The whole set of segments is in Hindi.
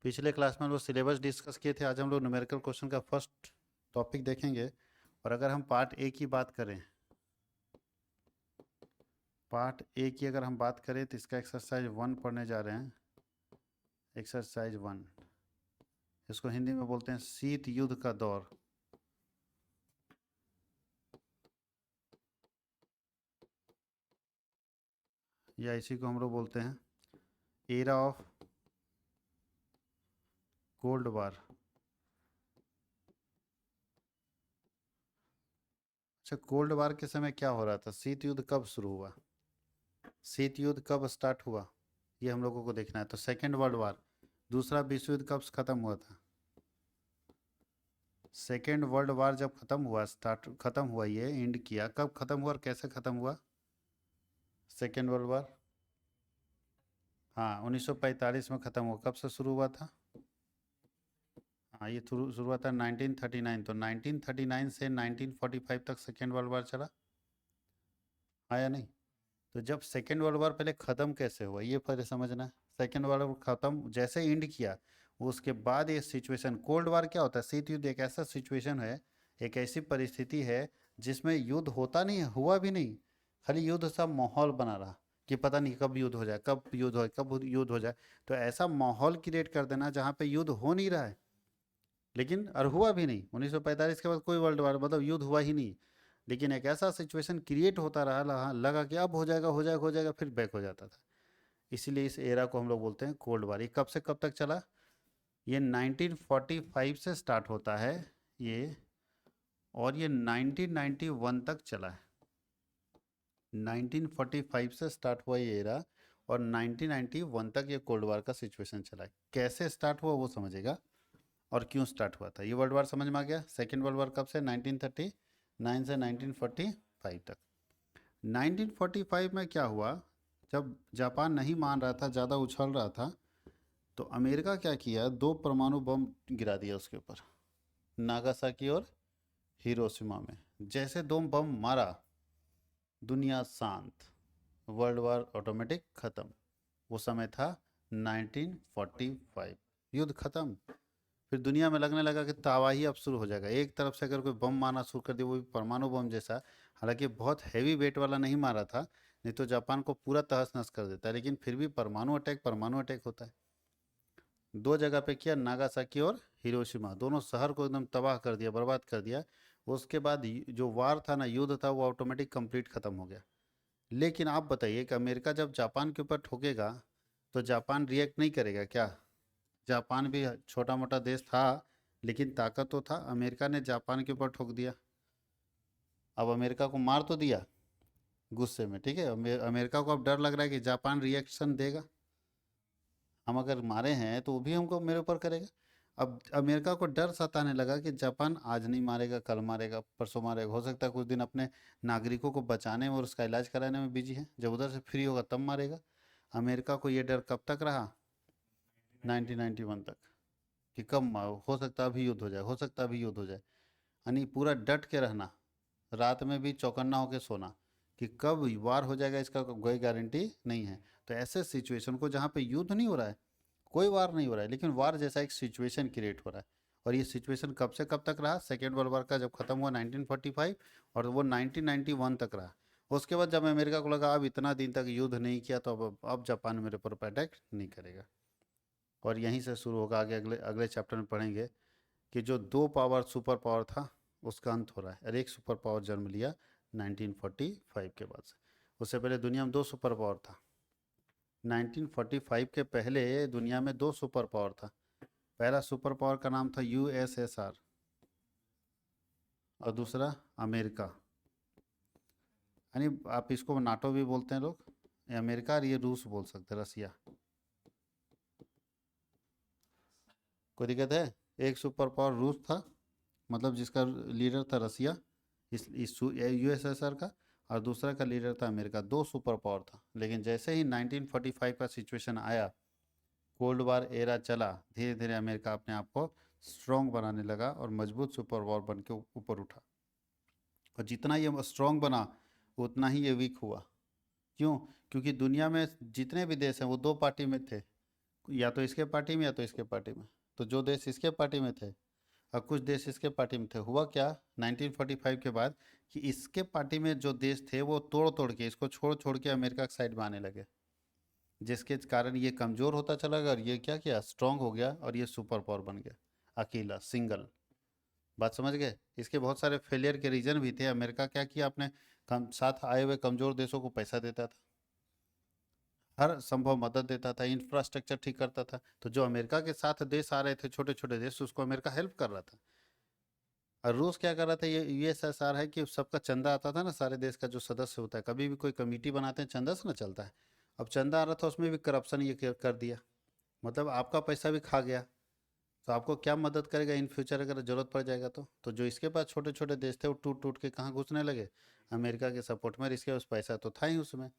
पिछले क्लास में हम लोग सिलेबस डिस्कस किए थे। आज हम लोग न्यूमेरिकल क्वेश्चन का फर्स्ट टॉपिक देखेंगे। और अगर हम पार्ट ए की बात करें, पार्ट ए की अगर हम बात करें तो इसका एक्सरसाइज 1 पढ़ने जा रहे हैं। एक्सरसाइज 1, इसको हिंदी में बोलते हैं शीत युद्ध का दौर। या इसी को हम लोग बोलते हैं एरा ऑफ कोल्ड वार। अच्छा, कोल्ड वार के समय क्या हो रहा था? शीत युद्ध कब शुरू हुआ, शीत युद्ध कब स्टार्ट हुआ, ये हम लोगों को देखना है। तो सेकेंड वर्ल्ड वार, दूसरा विश्व युद्ध कब खत्म हुआ था? सेकेंड वर्ल्ड वार जब खत्म हुआ, स्टार्ट खत्म हुआ, ये एंड किया, कब खत्म हुआ और कैसे खत्म हुआ सेकेंड वर्ल्ड वार? हाँ, 1945 में खत्म हुआ। कब से शुरू हुआ था? हाँ, ये शुरू हुआ था 1939। तो 1939 से 1945 तक सेकेंड वर्ल्ड वार चला, हाँ या नहीं? तो जब सेकेंड वर्ल्ड वार, पहले ख़त्म कैसे हुआ ये पहले समझना है। सेकेंड वर्ल्ड वार ख़त्म जैसे एंड किया, उसके बाद ये सिचुएशन, कोल्ड वार क्या होता है? शीत युद्ध एक ऐसा सिचुएशन है, एक ऐसी परिस्थिति है जिसमें युद्ध होता नहीं है, हुआ भी नहीं, खाली युद्ध सा माहौल बना रहा कि पता नहीं कब युद्ध हो जाए, कब युद्ध हो, कब युद्ध हो जाए। तो ऐसा माहौल क्रिएट कर देना जहाँ पे युद्ध हो नहीं रहा है, लेकिन और हुआ भी नहीं। 1945 के बाद कोई वर्ल्ड वार मतलब युद्ध हुआ ही नहीं, लेकिन एक ऐसा सिचुएशन क्रिएट होता रहा, लगा कि अब हो जाएगा हो जाएगा हो जाएगा, फिर बैक हो जाता था। इसीलिए इस एरा को हम लोग बोलते हैं कोल्ड वार। ये कब से कब तक चला? ये 1945 से स्टार्ट होता है ये, और ये 1991 तक चला है। 1945 से स्टार्ट हुआ ये एरा, और 1991 तक ये कोल्ड वार का सिचुएशन चला है। कैसे स्टार्ट हुआ वो समझेगा, और क्यों स्टार्ट हुआ था। ये वर्ल्ड वार समझ में आ गया। सेकेंड वर्ल्ड वार कब से? 1939 से 1945 तक। 1945 में क्या हुआ, जब जापान नहीं मान रहा था, ज़्यादा उछल रहा था, तो अमेरिका क्या किया, 2 परमाणु बम गिरा दिया उसके ऊपर, नागासाकी और हिरोशिमा में। जैसे 2 बम मारा, दुनिया शांत, वर्ल्ड वार ऑटोमेटिक ख़त्म। वो समय था 1945, युद्ध ख़त्म। फिर दुनिया में लगने लगा कि तबाही अब शुरू हो जाएगा। एक तरफ से अगर कोई बम मारना शुरू कर दिया, वो भी परमाणु बम जैसा, हालांकि बहुत हैवी वेट वाला नहीं मारा था, नहीं तो जापान को पूरा तहस नहस कर देता है, लेकिन फिर भी परमाणु अटैक होता है। 2 जगह पे किया, नागासाकी और हिरोशिमा, दोनों शहर को एकदम तबाह कर दिया, बर्बाद कर दिया। उसके बाद जो वार था ना, युद्ध था, वो ऑटोमेटिक कंप्लीट खत्म हो गया। लेकिन आप बताइए कि अमेरिका जब जापान के ऊपर ठोकेगा, तो जापान रिएक्ट नहीं करेगा क्या? जापान भी छोटा मोटा देश था, लेकिन ताकत तो था। अमेरिका ने जापान के ऊपर ठोक दिया। अब अमेरिका को मार तो दिया गुस्से में, ठीक है, अमेरिका को अब डर लग रहा है कि जापान रिएक्शन देगा, हम अगर मारे हैं तो वो भी हमको मेरे ऊपर करेगा। अब अमेरिका को डर सताने लगा कि जापान आज नहीं मारेगा, कल मारेगा, परसों मारेगा, हो सकता है कुछ दिन अपने नागरिकों को बचाने में और उसका इलाज कराने में बिजी है, जब उधर से फ्री होगा तब मारेगा। अमेरिका को ये डर कब तक रहा? 1991 तक, कि कब हो सकता है अभी युद्ध हो जाए, हो सकता है अभी युद्ध हो जाए। यानी पूरा डट के रहना, रात में भी चौकन्ना होकर सोना कि कब वार हो जाएगा, इसका कोई गारंटी नहीं है। तो ऐसे सिचुएशन को, जहाँ पे युद्ध नहीं हो रहा है, कोई वार नहीं हो रहा है, लेकिन वार जैसा एक सिचुएशन क्रिएट हो रहा है। और ये सिचुएशन कब से कब तक रहा? सेकेंड वर्ल्ड वार का जब खत्म हुआ 1945, और वो 1991 तक रहा। उसके बाद जब अमेरिका को लगा अब इतना दिन तक युद्ध नहीं किया, तो अब जापान मेरे ऊपर अटैक नहीं करेगा। और यहीं से शुरू होगा आगे, अगले अगले चैप्टर में पढ़ेंगे कि जो 2 पावर सुपर पावर था, उसका अंत हो रहा है। और एक सुपर पावर जन्म लिया 1945 के बाद से। उससे पहले दुनिया में 2 सुपर पावर था। 1945 के पहले दुनिया में 2 सुपर पावर था। पहला सुपर पावर का नाम था यूएसएसआर, और दूसरा अमेरिका। यानी आप इसको नाटो भी बोलते हैं लोग, ये अमेरिका, और ये रूस बोल सकते हैं, रसिया। कोई दिक्कत है? एक सुपर पावर रूस था, मतलब जिसका लीडर था रसिया, इस यूएसएसआर का, और दूसरा का लीडर था अमेरिका। 2 सुपर पावर था। लेकिन जैसे ही 1945 का सिचुएशन आया, कोल्ड वार एरा चला, धीरे धीरे अमेरिका अपने आप को स्ट्रॉन्ग बनाने लगा और मजबूत सुपर पावर बन के ऊपर उठा। और जितना ये स्ट्रॉन्ग बना, उतना ही ये वीक हुआ। क्यों? क्योंकि दुनिया में जितने भी देश हैं वो 2 पार्टी में थे। या तो इसके पार्टी में या तो इसके पार्टी में। तो जो देश इसके पार्टी में थे और कुछ देश इसके पार्टी में थे, हुआ क्या 1945 के बाद कि इसके पार्टी में जो देश थे वो तोड़ तोड़ के, इसको छोड़ छोड़ के अमेरिका की साइड में आने लगे, जिसके कारण ये कमज़ोर होता चला गया और ये क्या किया, स्ट्रांग हो गया और ये सुपर पावर बन गया, अकेला सिंगल। बात समझ गए। इसके बहुत सारे फेलियर के रीजन भी थे। अमेरिका क्या किया, अपने कम साथ आए हुए कमज़ोर देशों को पैसा देता था, हर संभव मदद देता था, इंफ्रास्ट्रक्चर ठीक करता था। तो जो अमेरिका के साथ देश आ रहे थे, छोटे छोटे देश, उसको अमेरिका हेल्प कर रहा था। और रूस क्या कर रहा था, ये यूएसएसआर है कि सबका चंदा आता था ना, सारे देश का जो सदस्य होता है, कभी भी कोई कमेटी बनाते हैं चंदा से ना चलता है। अब चंदा आ रहा था, उसमें भी करप्शन ये कर दिया, मतलब आपका पैसा भी खा गया। तो आपको क्या मदद करेगा इन फ्यूचर अगर ज़रूरत पड़ जाएगा तो जो इसके पास छोटे छोटे देश थे वो टूट टूट के कहाँ घुसने लगे, अमेरिका के सपोर्ट में। और इसके पास पैसा तो था ही उसमें,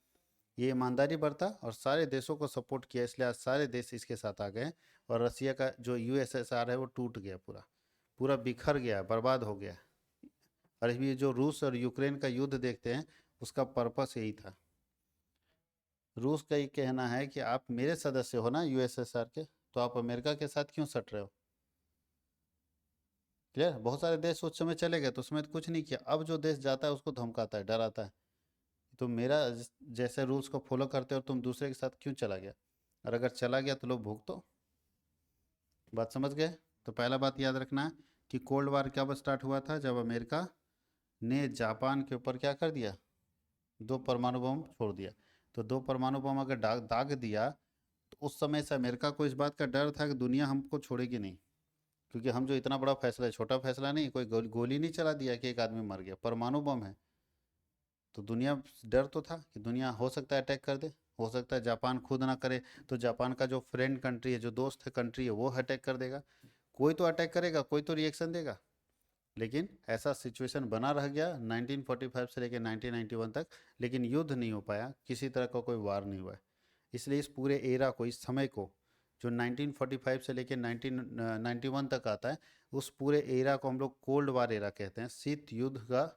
ये ईमानदारी बरता और सारे देशों को सपोर्ट किया, इसलिए आज सारे देश इसके साथ आ गए। और रसिया का जो यूएसएसआर है वो टूट गया, पूरा पूरा बिखर गया, बर्बाद हो गया। और ये जो रूस और यूक्रेन का युद्ध देखते हैं, उसका पर्पस यही था। रूस का ये कहना है कि आप मेरे सदस्य हो ना यूएसएसआर के, तो आप अमेरिका के साथ क्यों सट रहे हो। क्लियर। बहुत सारे देश उस समय चले गए तो उसमें तो कुछ नहीं किया। अब जो देश जाता है उसको धमकाता है, डराता है, तुम मेरा जैसे रूल्स को फॉलो करते हो, तुम दूसरे के साथ क्यों चला गया। और अगर चला गया तो लोग भुगतो। बात समझ गए। तो पहला बात याद रखना है कि कोल्ड वार कब स्टार्ट हुआ था, जब अमेरिका ने जापान के ऊपर क्या कर दिया, 2 परमाणु बम छोड़ दिया। तो 2 परमाणु बम अगर दाग दाग दिया, तो उस समय से अमेरिका को इस बात का डर था कि दुनिया हमको छोड़ेगी नहीं, क्योंकि हम जो इतना बड़ा फैसला है, छोटा फैसला नहीं, कोई गोली नहीं चला दिया कि एक आदमी मर गया, परमाणु बम है। तो दुनिया, डर तो था कि दुनिया हो सकता है अटैक कर दे, हो सकता है जापान खुद ना करे तो जापान का जो फ्रेंड कंट्री है, जो दोस्त है कंट्री है, वो अटैक कर देगा। कोई तो अटैक करेगा, कोई तो रिएक्शन देगा। लेकिन ऐसा सिचुएशन बना रह गया 1945 से लेकर 1991 तक, लेकिन युद्ध नहीं हो पाया, किसी तरह का कोई वार नहीं हुआ। इसलिए इस पूरे एरा को, इस समय को, जो 1945 से लेकर 1991 तक आता है, उस पूरे एरा को हम लोग कोल्ड वार एरा कहते हैं, शीत युद्ध का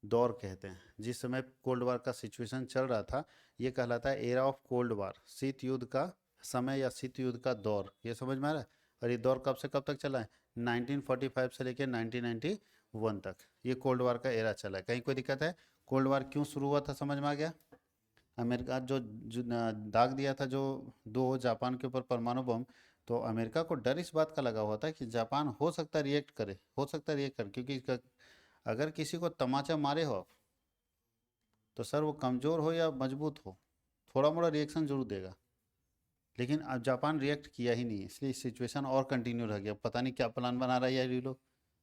दौर कहते हैं। जिस समय कोल्ड वार का सिचुएशन चल रहा था, ये कहलाता है एरा ऑफ कोल्ड वार, शीत युद्ध का समय या शीत युद्ध का दौर। ये समझ में आ रहा है। और ये दौर कब से कब तक चला है, 1945 से लेकर 1991 तक ये कोल्ड वार का एरा चला है। कहीं कोई दिक्कत है। कोल्ड वार क्यों शुरू हुआ था, समझ में आ गया। अमेरिका जो दाग दिया था, जो दो जापान के ऊपर परमाणु बम, तो अमेरिका को डर इस बात का लगा हुआ था कि जापान हो सकता है रिएक्ट करे, हो सकता है रिएक्ट करे, क्योंकि अगर किसी को तमाचा मारे हो आप, तो सर वो कमज़ोर हो या मजबूत हो, थोड़ा मोड़ा रिएक्शन जरूर देगा। लेकिन अब जापान रिएक्ट किया ही नहीं, इसलिए सिचुएशन और कंटिन्यू रह गया। पता नहीं क्या प्लान बना रहा है यार ये लोग।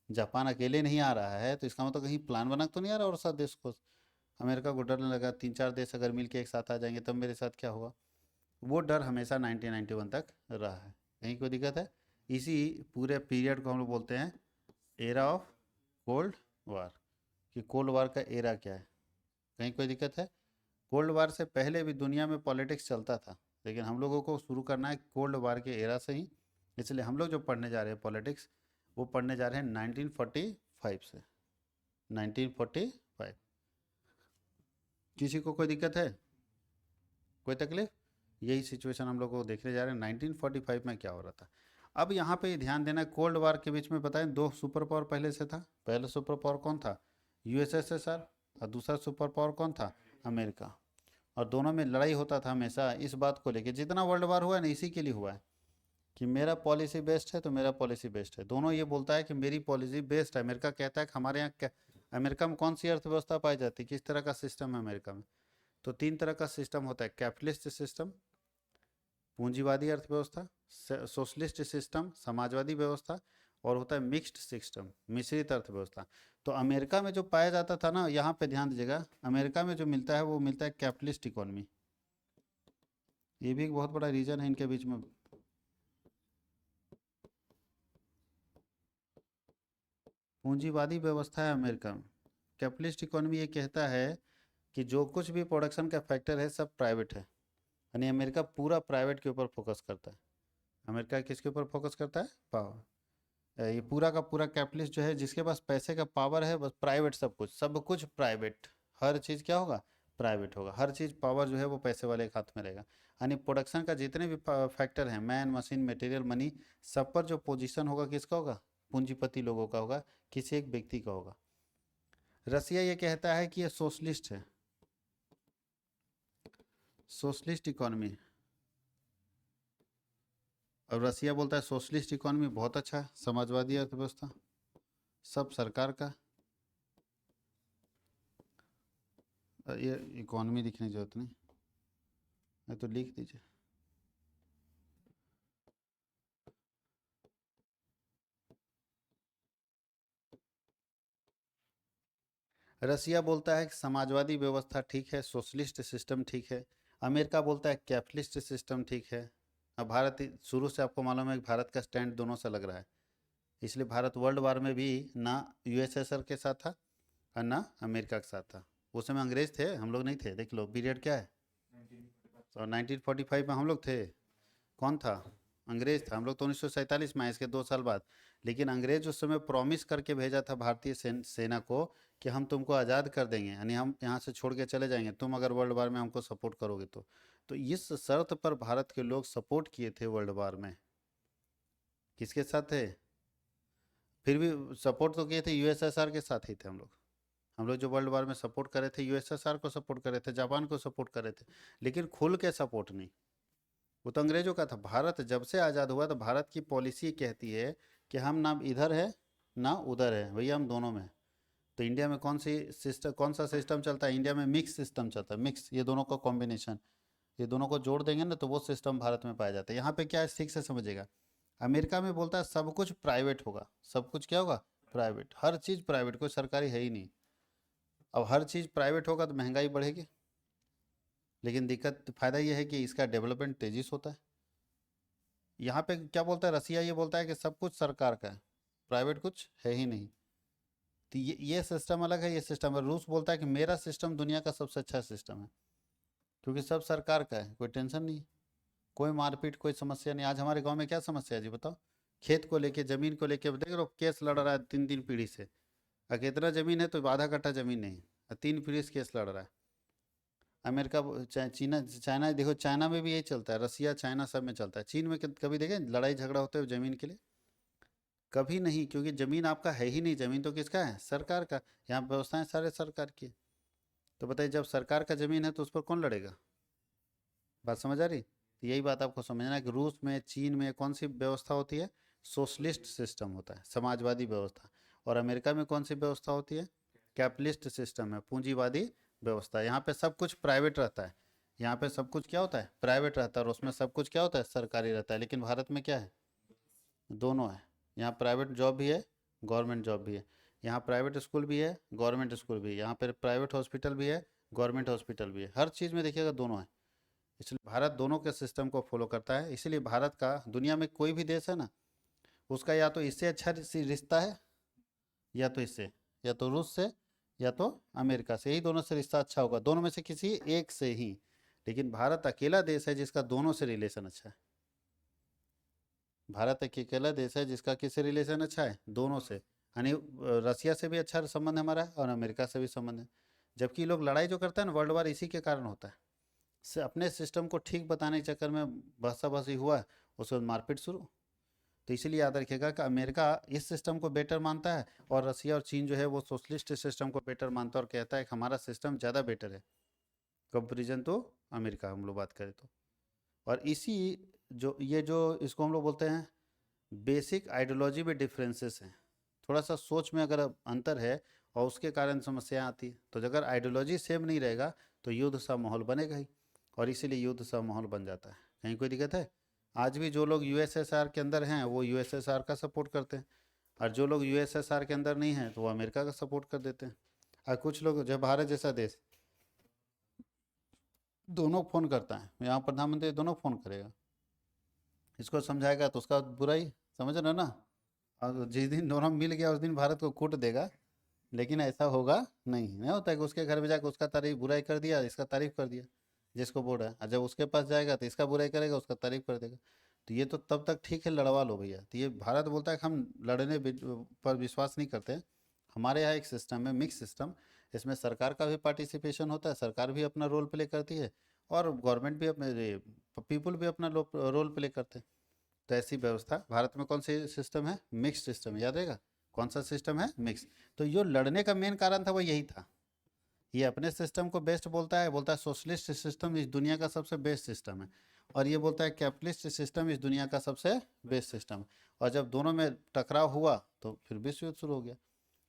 जापान अकेले नहीं आ रहा है, तो इसका मतलब कहीं प्लान बना तो नहीं आ रहा और साथ देश को। अमेरिका को डर लगा 3-4 देश अगर मिल के एक साथ आ जाएंगे तब मेरे साथ क्या होगा। वो डर हमेशा 1991 तक रहा है। कहीं कोई दिक्कत है। इसी पूरे पीरियड को हम लोग बोलते हैं एरा ऑफ कोल्ड वार, कि कोल्ड वार का एरा क्या है। कहीं कोई दिक्कत है। कोल्ड वार से पहले भी दुनिया में पॉलिटिक्स चलता था, लेकिन हम लोगों को शुरू करना है कोल्ड वार के एरा से ही। इसलिए हम लोग जो पढ़ने जा रहे हैं पॉलिटिक्स, वो पढ़ने जा रहे हैं 1945 से 1945। किसी को कोई दिक्कत है, कोई तकलीफ। यही सिचुएशन हम लोग को देखने जा रहे हैं 1945 में क्या हो रहा था। अब यहाँ पे ध्यान देना, कोल्ड वार के बीच में बताएं 2 सुपर पावर पहले से था। पहला सुपर पावर कौन था, यूएसएसआर, और दूसरा सुपर पावर कौन था, अमेरिका। और दोनों में लड़ाई होता था हमेशा इस बात को लेके। जितना वर्ल्ड वार हुआ है ना, इसी के लिए हुआ है कि मेरा पॉलिसी बेस्ट है तो मेरा पॉलिसी बेस्ट है। दोनों ये बोलता है कि मेरी पॉलिसी बेस्ट है। अमेरिका कहता है कि हमारे यहाँ क्या, अमेरिका में कौन सी अर्थव्यवस्था पाई जाती है, किस तरह का सिस्टम है अमेरिका में। तो 3 तरह का सिस्टम होता है, कैपिटलिस्ट सिस्टम, पूंजीवादी अर्थव्यवस्था, सोशलिस्ट सिस्टम, समाजवादी व्यवस्था, और होता है मिक्स्ड सिस्टम, मिश्रित अर्थव्यवस्था। तो अमेरिका में जो पाया जाता था ना, यहाँ पे ध्यान दीजिएगा, अमेरिका में जो मिलता है वो मिलता है कैपिटलिस्ट इकोनॉमी। ये भी एक बहुत बड़ा रीजन है इनके बीच में। पूंजीवादी व्यवस्था है अमेरिका में। कैपिटलिस्ट इकोनॉमी ये कहता है कि जो कुछ भी प्रोडक्शन का फैक्टर है सब प्राइवेट है। यानी अमेरिका पूरा प्राइवेट के ऊपर फोकस करता है। अमेरिका किसके ऊपर फोकस करता है, पावर। ये पूरा का पूरा कैपिटलिस्ट जो है, जिसके पास पैसे का पावर है, बस प्राइवेट, सब कुछ प्राइवेट, हर चीज़ क्या होगा, प्राइवेट होगा। हर चीज़ पावर जो है वो पैसे वाले के हाथ में रहेगा। यानी प्रोडक्शन का जितने भी फैक्टर हैं, मैन, मशीन, मटेरियल, मनी, सब पर जो पोजीशन होगा किसका होगा? पूंजीपति लोगों का होगा, किसी एक व्यक्ति का होगा। रसिया ये कहता है कि ये सोशलिस्ट है, सोशलिस्ट इकोनॉमी। और रसिया बोलता है सोशलिस्ट इकोनॉमी बहुत अच्छा है, समाजवादी अर्थव्यवस्था, सब सरकार का। ये इकोनॉमी लिखने की जरूरत नहीं, मैं तो लिख दीजिए। रसिया बोलता है कि समाजवादी व्यवस्था ठीक है, सोशलिस्ट सिस्टम ठीक है। अमेरिका बोलता है कैपिटलिस्ट सिस्टम ठीक है। अब भारत शुरू से आपको मालूम है कि भारत का स्टैंड दोनों से लग रहा है। इसलिए भारत वर्ल्ड वार में भी ना यूएसएसआर के साथ था और ना अमेरिका के साथ था। उस समय अंग्रेज थे, हम लोग नहीं थे। देख लो पीरियड क्या है, और 1945 में हम लोग थे। कौन था? अंग्रेज था। हम लोग तो 1947 में आए, इसके 2 साल बाद। लेकिन अंग्रेज उस समय प्रॉमिस करके भेजा था भारतीय सेना को कि हम तुमको आज़ाद कर देंगे, यानी हम यहाँ से छोड़ के चले जाएंगे तुम अगर वर्ल्ड वार में हमको सपोर्ट करोगे तो इस शर्त पर भारत के लोग सपोर्ट किए थे वर्ल्ड वार में। किसके साथ थे? फिर भी सपोर्ट तो किए थे, यूएसएसआर के साथ ही थे हम लोग। हम लोग जो वर्ल्ड वार में सपोर्ट कर रहे थे, यूएसएसआर को सपोर्ट कर रहे थे, जापान को सपोर्ट कर रहे थे, लेकिन खुल के सपोर्ट नहीं। वो तो अंग्रेजों का था। भारत जब से आज़ाद हुआ तो भारत की पॉलिसी कहती है कि हम ना इधर है ना उधर है, भैया हम दोनों में। तो इंडिया में कौन सा सिस्टम चलता है? इंडिया में मिक्स सिस्टम चलता है, मिक्स, ये दोनों का कॉम्बिनेशन। ये दोनों को जोड़ देंगे ना तो वो सिस्टम भारत में पाया जाता है। यहाँ पे क्या है, ठीक से समझिएगा। अमेरिका में बोलता है सब कुछ प्राइवेट होगा, सब कुछ क्या होगा? प्राइवेट, हर चीज़ प्राइवेट, कोई सरकारी है ही नहीं। अब हर चीज़ प्राइवेट होगा तो महंगाई बढ़ेगी, लेकिन दिक्कत फ़ायदा ये है कि इसका डेवलपमेंट तेजी से होता है। यहाँ पे क्या बोलता है रसिया? ये बोलता है कि सब कुछ सरकार का है, प्राइवेट कुछ है ही नहीं। तो ये सिस्टम अलग है, ये सिस्टम है। रूस बोलता है कि मेरा सिस्टम दुनिया का सबसे अच्छा सिस्टम है, क्योंकि सब सरकार का है, कोई टेंशन नहीं, कोई मारपीट, कोई समस्या नहीं। आज हमारे गांव में क्या समस्या है जी बताओ? खेत को लेके, जमीन को लेके देख लो, केस लड़ रहा है 3 3 पीढ़ी से। अगर इतना जमीन है तो आधा कट्टा जमीन नहीं है, 3 पीढ़ी से केस लड़ रहा है। अमेरिका चीना, चाइना, देखो चाइना में भी यही चलता है, रसिया चाइना सब में चलता है। चीन में कभी देखे लड़ाई झगड़ा होते हुए जमीन के लिए? कभी नहीं, क्योंकि जमीन आपका है ही नहीं। जमीन तो किसका है? सरकार का। यहाँ व्यवस्थाएं सारे सरकार की। तो बताइए, जब सरकार का जमीन है तो उस पर कौन लड़ेगा? बात समझ आ रही? तो यही बात आपको समझना है कि रूस में, चीन में कौन सी व्यवस्था होती है? सोशलिस्ट सिस्टम होता है, समाजवादी व्यवस्था। और अमेरिका में कौन सी व्यवस्था होती है? कैपिटलिस्ट सिस्टम है, पूंजीवादी व्यवस्था। यहाँ पे सब कुछ प्राइवेट रहता है। यहाँ पे सब कुछ क्या होता है? प्राइवेट रहता है, और उसमें सब कुछ क्या होता है? सरकारी रहता है। लेकिन भारत में क्या है? दोनों है। यहाँ प्राइवेट जॉब भी है, गवर्नमेंट जॉब भी है। यहाँ प्राइवेट स्कूल भी है, गवर्नमेंट स्कूल भी है। यहाँ पर प्राइवेट हॉस्पिटल भी है, गवर्नमेंट हॉस्पिटल भी है। हर चीज़ में देखिएगा दोनों है। इसलिए भारत दोनों के सिस्टम को फॉलो करता है। इसीलिए भारत का दुनिया में कोई भी देश है ना, उसका या तो इससे अच्छा रिश्ता है, या तो इससे, या तो रूस से, या तो अमेरिका से, यही दोनों से रिश्ता अच्छा होगा, दोनों में से किसी एक से ही। लेकिन भारत अकेला देश है जिसका दोनों से रिलेशन अच्छा है। भारत एक अकेला देश है जिसका किससे रिलेशन अच्छा है? दोनों से। यानी रसिया से भी अच्छा संबंध हमारा है और अमेरिका से भी संबंध है। जबकि लोग लड़ाई जो करता है ना वर्ल्ड वार, इसी के कारण होता है। से अपने सिस्टम को ठीक बताने के चक्कर में बहसाबहसी हुआ, उसके बाद मारपीट शुरू। तो इसीलिए याद रखिएगा कि अमेरिका इस सिस्टम को बेटर मानता है, और रसिया और चीन जो है वो सोशलिस्ट सिस्टम को बेटर मानता है और कहता है कि हमारा सिस्टम ज़्यादा बेटर है कंपेरिजन तो अमेरिका, हम लोग बात करें तो। और इसी जो इसको हम लोग बोलते हैं बेसिक आइडियोलॉजी में डिफरेंसेस हैं। थोड़ा सा सोच में अगर अंतर है और उसके कारण समस्या आती है। तो अगर आइडियोलॉजी सेम नहीं रहेगा तो युद्ध सा माहौल बनेगा ही, और इसीलिए युद्ध सा माहौल बन जाता है। कहीं कोई दिक्कत है? आज भी जो लोग यूएसएसआर के अंदर हैं वो यूएसएसआर का सपोर्ट करते हैं, और जो लोग यूएसएसआर के अंदर नहीं हैं तो वो अमेरिका का सपोर्ट कर देते हैं। और कुछ लोग, जब भारत जैसा देश दोनों फ़ोन करता है, यहाँ प्रधानमंत्री दोनों फ़ोन करेगा, इसको समझाएगा तो उसका बुरा ही, समझ रहे हो ना? और जिस दिन दोनों मिल गया उस दिन भारत को कूट देगा। लेकिन ऐसा होगा नहीं होता है कि उसके घर में जाकर उसका तारीफ बुराई कर दिया, इसका तारीफ कर दिया, जिसको बोल रहा है। और जब उसके पास जाएगा तो इसका बुराई करेगा, उसका तारीफ कर देगा। तो ये तो तब तक ठीक है, लड़वा लो भैया। तो ये भारत बोलता है कि हम लड़ने पर विश्वास नहीं करते हैं। हमारे यहाँ एक सिस्टम है, मिक्स सिस्टम। इसमें सरकार का भी पार्टिसिपेशन होता है, सरकार भी अपना रोल प्ले करती है और गवर्नमेंट भी अपने, पीपल भी अपना रोल प्ले करते हैं। तो ऐसी व्यवस्था भारत में कौन सी सिस्टम है? मिक्स सिस्टम, याद रहेगा। कौन सा सिस्टम है? मिक्स। तो जो लड़ने का मेन कारण था वो यही था। ये अपने सिस्टम को बेस्ट बोलता है, बोलता है सोशलिस्ट सिस्टम इस दुनिया का सबसे बेस्ट सिस्टम है, और ये बोलता है कैपिटलिस्ट सिस्टम इस दुनिया का सबसे बेस्ट सिस्टम है। और जब दोनों में टकराव हुआ तो फिर विश्व युद्ध शुरू हो गया।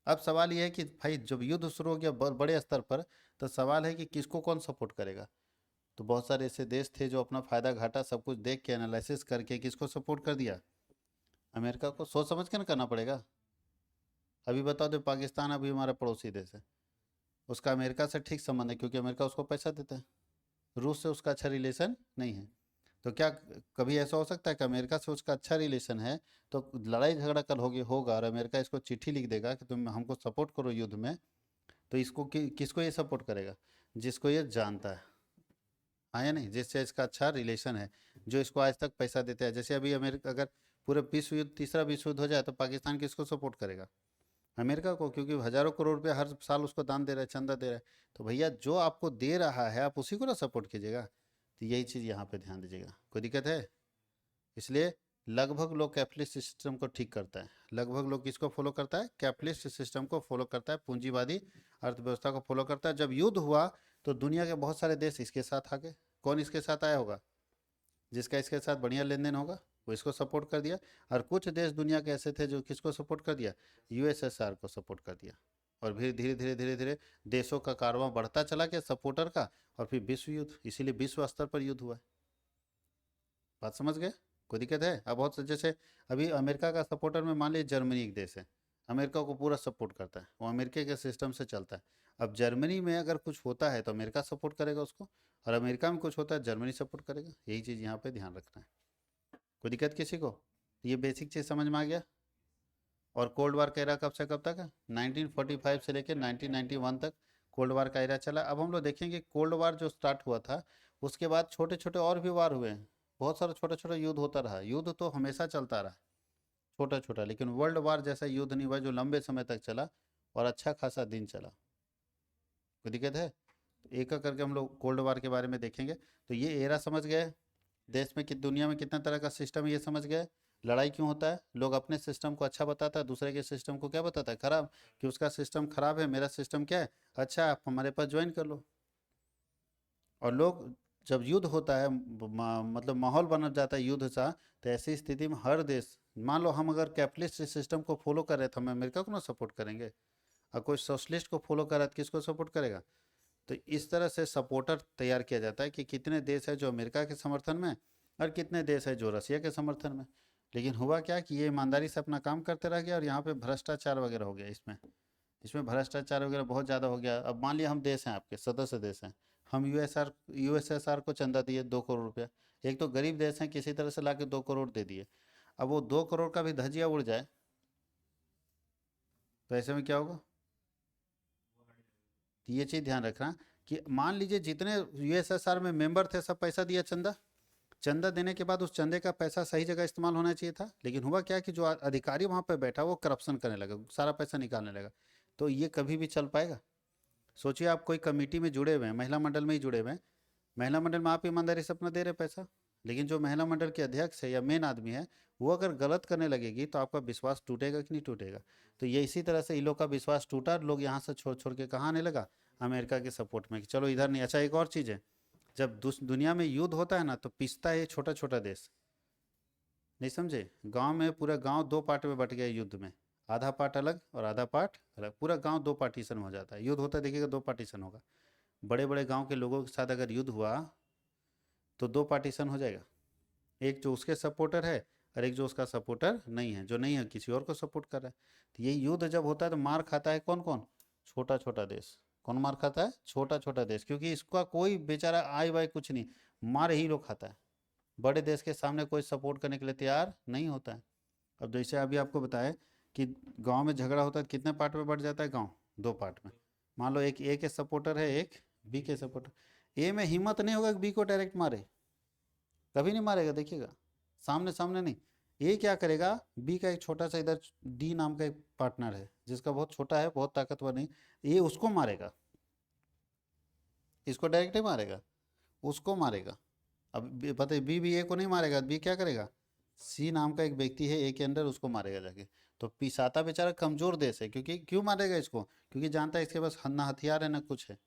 अब सवाल ये है कि भाई जब युद्ध शुरू हो गया बड़े स्तर पर, तो सवाल है कि किसको कौन सपोर्ट करेगा। तो बहुत सारे ऐसे देश थे जो अपना फायदा घाटा सब कुछ देख के एनालिसिस करके किसको सपोर्ट कर दिया? अमेरिका को। सोच समझ के ना करना पड़ेगा। अभी बता दो, पाकिस्तान अभी हमारा पड़ोसी देश है, उसका अमेरिका से ठीक संबंध है क्योंकि अमेरिका उसको पैसा देता है। रूस से उसका अच्छा रिलेशन नहीं है। तो क्या कभी ऐसा हो सकता है कि अमेरिका से उसका अच्छा रिलेशन है तो लड़ाई झगड़ा कल होगा और अमेरिका इसको चिट्ठी लिख देगा कि तुम हमको सपोर्ट करो युद्ध में, तो इसको किसको ये सपोर्ट करेगा? जिसको ये जानता है, हाँ या नहीं, जिससे इसका अच्छा रिलेशन है, जो इसको आज तक पैसा देते हैं। जैसे अभी अमेरिका अगर पूरे विश्व युद्ध, तीसरा विश्व युद्ध हो जाए तो पाकिस्तान किसको सपोर्ट करेगा? अमेरिका को, क्योंकि हजारों करोड़ रुपया हर साल उसको दान दे रहा है, चंदा दे रहा है। तो भैया जो आपको दे रहा है आप उसी को ना सपोर्ट कीजिएगा। तो यही चीज़ यहाँ पे ध्यान दीजिएगा। कोई दिक्कत है? इसलिए लगभग लोग कैपिटलिस्ट सिस्टम को ठीक करता है। लगभग लोग किसको फॉलो करता है? कैपिटलिस्ट सिस्टम को फॉलो करता है, पूंजीवादी अर्थव्यवस्था को फॉलो करता है। जब युद्ध हुआ तो दुनिया के बहुत सारे देश इसके साथ आ गए। कौन इसके साथ आया होगा? जिसका इसके साथ बढ़िया लेन देन होगा वो इसको सपोर्ट कर दिया। और कुछ देश दुनिया के ऐसे थे जो किसको सपोर्ट कर दिया? यूएसएसआर को सपोर्ट कर दिया। और फिर धीरे धीरे धीरे धीरे देशों का कारवां बढ़ता चला गया सपोर्टर का, और फिर विश्व युद्ध, इसीलिए विश्व स्तर पर युद्ध हुआ है। बात समझ गए? कोई दिक्कत है? अब बहुत जैसे अभी अमेरिका का सपोर्टर में मान लीजिए जर्मनी एक देश है, अमेरिका को पूरा सपोर्ट करता है, वो अमेरिका के सिस्टम से चलता है। अब जर्मनी में अगर कुछ होता है तो अमेरिका सपोर्ट करेगा उसको, और अमेरिका में कुछ होता है जर्मनी सपोर्ट करेगा। यही चीज़ यहाँ पे ध्यान रखना है। कोई दिक्कत किसी को? ये बेसिक चीज़ समझ में आ गया। और कोल्ड वार का एरा कब से कब तक है? 1945 से लेकर 1991 तक कोल्ड वार का एरा चला। अब हम लोग देखेंगे कोल्ड वार जो स्टार्ट हुआ था उसके बाद छोटे छोटे और भी वार हुए हैं। बहुत सारा छोटा छोटा युद्ध होता रहा। युद्ध तो हमेशा चलता रहा छोटा छोटा, लेकिन वर्ल्ड वार जैसा युद्ध नहीं हुआ जो लंबे समय तक चला और अच्छा खासा दिन चला। कोई दिक्कत है? तो एक एक करके हम लोग कोल्ड वार के बारे में देखेंगे। तो ये एरा समझ गए, देश में कि दुनिया में कितना तरह का सिस्टम है ये समझ गए। लड़ाई क्यों होता है? लोग अपने सिस्टम को अच्छा बताता है, दूसरे के सिस्टम को क्या बताता है? खराब। कि उसका सिस्टम खराब है, मेरा सिस्टम क्या है? अच्छा, आप हमारे पास ज्वाइन कर लो। और लोग जब युद्ध होता है, मतलब माहौल बन जाता है युद्ध सा, तो ऐसी स्थिति में हर देश, मान लो हम अगर कैपिटलिस्ट सिस्टम को फॉलो कर रहे थे, हम अमेरिका को ना सपोर्ट करेंगे। और कोई सोशलिस्ट को फॉलो कर रहा है तो किसको सपोर्ट करेगा? तो इस तरह से सपोर्टर तैयार किया जाता है कि कितने देश है जो अमेरिका के समर्थन में और कितने देश है जो रसिया के समर्थन में। लेकिन हुआ क्या कि ये ईमानदारी से अपना काम करते रह गया और यहाँ पे भ्रष्टाचार वगैरह हो गया। इसमें इसमें भ्रष्टाचार वगैरह बहुत ज़्यादा हो गया। अब मान लिया हम देश हैं, आपके सदस्य देश हैं, हम यूएसएसआर को चंदा दिए 2 करोड़ रुपया। एक तो गरीब देश हैं, किसी तरह से ला के 2 करोड़ दे दिए। अब वो 2 करोड़ का भी धजिया उड़ जाए तो ऐसे में क्या होगा? तो ये चीज़ ध्यान रखना कि मान लीजिए जितने यूएसएसआर में मेंबर थे सब पैसा दिया चंदा। चंदा देने के बाद उस चंदे का पैसा सही जगह इस्तेमाल होना चाहिए था, लेकिन हुआ क्या कि जो अधिकारी वहाँ पे बैठा वो करप्शन करने लगा, सारा पैसा निकालने लगा। तो ये कभी भी चल पाएगा? सोचिए आप कोई कमेटी में जुड़े हुए हैं, महिला मंडल में ही जुड़े हुए हैं, महिला मंडल में आप ईमानदारी से अपना दे रहे पैसा, लेकिन जो महिला मंडल के अध्यक्ष है या मेन आदमी है वो अगर गलत करने लगेगी तो आपका विश्वास टूटेगा कि नहीं टूटेगा? तो ये इसी तरह से इन लोग का विश्वास टूटा, लोग यहाँ से छोड़ छोड़ के कहाँ आने लगा? अमेरिका के सपोर्ट में कि चलो इधर नहीं। अच्छा, एक और चीज़ है, जब दुनिया में युद्ध होता है ना तो पिसता है छोटा छोटा देश। नहीं समझे? गांव में पूरा गांव 2 पार्ट में बट गया युद्ध में, आधा पार्ट अलग और आधा पार्ट अलग, पूरा गांव 2 पार्टीशन हो जाता है। युद्ध होता है देखिएगा 2 पार्टीशन होगा। बड़े बड़े गांव के लोगों के साथ अगर युद्ध हुआ तो 2 पार्टीशन हो जाएगा। एक जो उसके सपोर्टर है और एक जो उसका सपोर्टर नहीं है, जो नहीं है किसी और को सपोर्ट कर रहा है। तो ये युद्ध जब होता है तो मार खाता है कौन कौन? छोटा छोटा देश। कौन मार खाता है? छोटा छोटा देश, क्योंकि इसका कोई बेचारा आय वाय कुछ नहीं, मार ही लोग खाता है। बड़े देश के सामने कोई सपोर्ट करने के लिए तैयार नहीं होता है। अब जैसे अभी आपको बताया कि गांव में झगड़ा होता है तो कितने पार्ट में बढ़ जाता है गांव? 2 पार्ट में। मान लो एक ए के सपोर्टर है, एक बी के सपोर्टर। ए में हिम्मत नहीं होगा कि बी को डायरेक्ट मारे, कभी नहीं मारेगा, देखिएगा, सामने सामने नहीं। ए क्या करेगा, बी का एक छोटा सा इधर डी नाम का एक पार्टनर है जिसका बहुत छोटा है, बहुत ताकतवर नहीं, ए उसको मारेगा, इसको डायरेक्ट ही मारेगा, उसको मारेगा। अब पता है बी भी ए को नहीं मारेगा, बी क्या करेगा, सी नाम का एक व्यक्ति है ए के अंदर, उसको मारेगा जाके। तो पिसाता बेचारा कमजोर देश है, क्योंकि क्यों मारेगा इसको, क्योंकि जानता है इसके पास ना हथियार है ना कुछ है,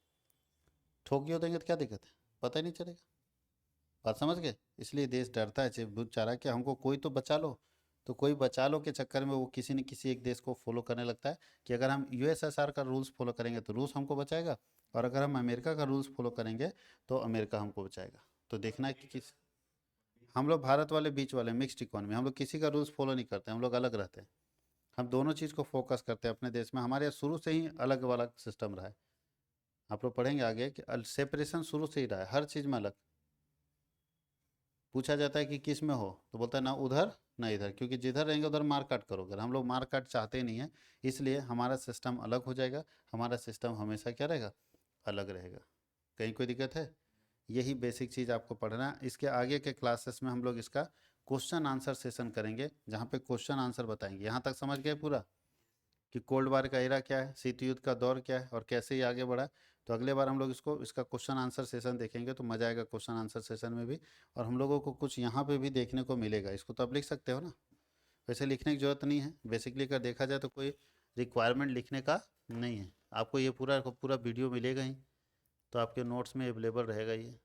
ठोकियो देंगे तो क्या दिक्कत है, पता ही नहीं चलेगा। बात समझ गए, इसलिए देश डरता है बेचारा कि हमको कोई तो बचा लो। तो कोई बचा लो के चक्कर में वो किसी न किसी एक देश को फॉलो करने लगता है कि अगर हम यूएसएसआर का रूल्स फॉलो करेंगे तो रूस हमको बचाएगा, और अगर हम अमेरिका का रूल्स फॉलो करेंगे तो अमेरिका हमको बचाएगा। तो देखना है कि किस, हम लोग भारत वाले बीच वाले मिक्स्ड इकोनॉमी, हम लोग किसी का रूल्स फॉलो नहीं करते, हम लोग अलग रहते हैं। हम दोनों चीज़ को फोकस करते हैं अपने देश में, हमारे यहाँ शुरू से ही अलग वाला सिस्टम रहा है। आप लोग पढ़ेंगे आगे कि सेपरेशन शुरू से ही रहा है, हर चीज़ में अलग। पूछा जाता है कि किस में हो, तो बोलता है ना उधर ना इधर, क्योंकि जिधर रहेंगे उधर मार काट करोगे, हम लोग मार काट चाहते ही नहीं है, इसलिए हमारा सिस्टम अलग हो जाएगा। हमारा सिस्टम हमेशा क्या रहेगा, अलग रहेगा। कहीं कोई दिक्कत है, यही बेसिक चीज़ आपको पढ़ना है। इसके आगे के क्लासेस में हम लोग इसका क्वेश्चन आंसर सेशन करेंगे, जहाँ पे क्वेश्चन आंसर बताएंगे। यहाँ तक समझ गए पूरा कि कोल्ड वार का एरा क्या है, शीत युद्ध का दौर क्या है, और कैसे ये आगे बढ़ा। तो अगले बार हम लोग इसका क्वेश्चन आंसर सेशन देखेंगे, तो मज़ा आएगा क्वेश्चन आंसर सेशन में भी। और हम लोगों को कुछ यहाँ पे भी देखने को मिलेगा, इसको तो आप लिख सकते हो ना, वैसे लिखने की ज़रूरत नहीं है, बेसिकली अगर देखा जाए तो कोई रिक्वायरमेंट लिखने का नहीं है। आपको ये पूरा वीडियो मिलेगा ही, तो आपके नोट्स में अवेलेबल रहेगा ये।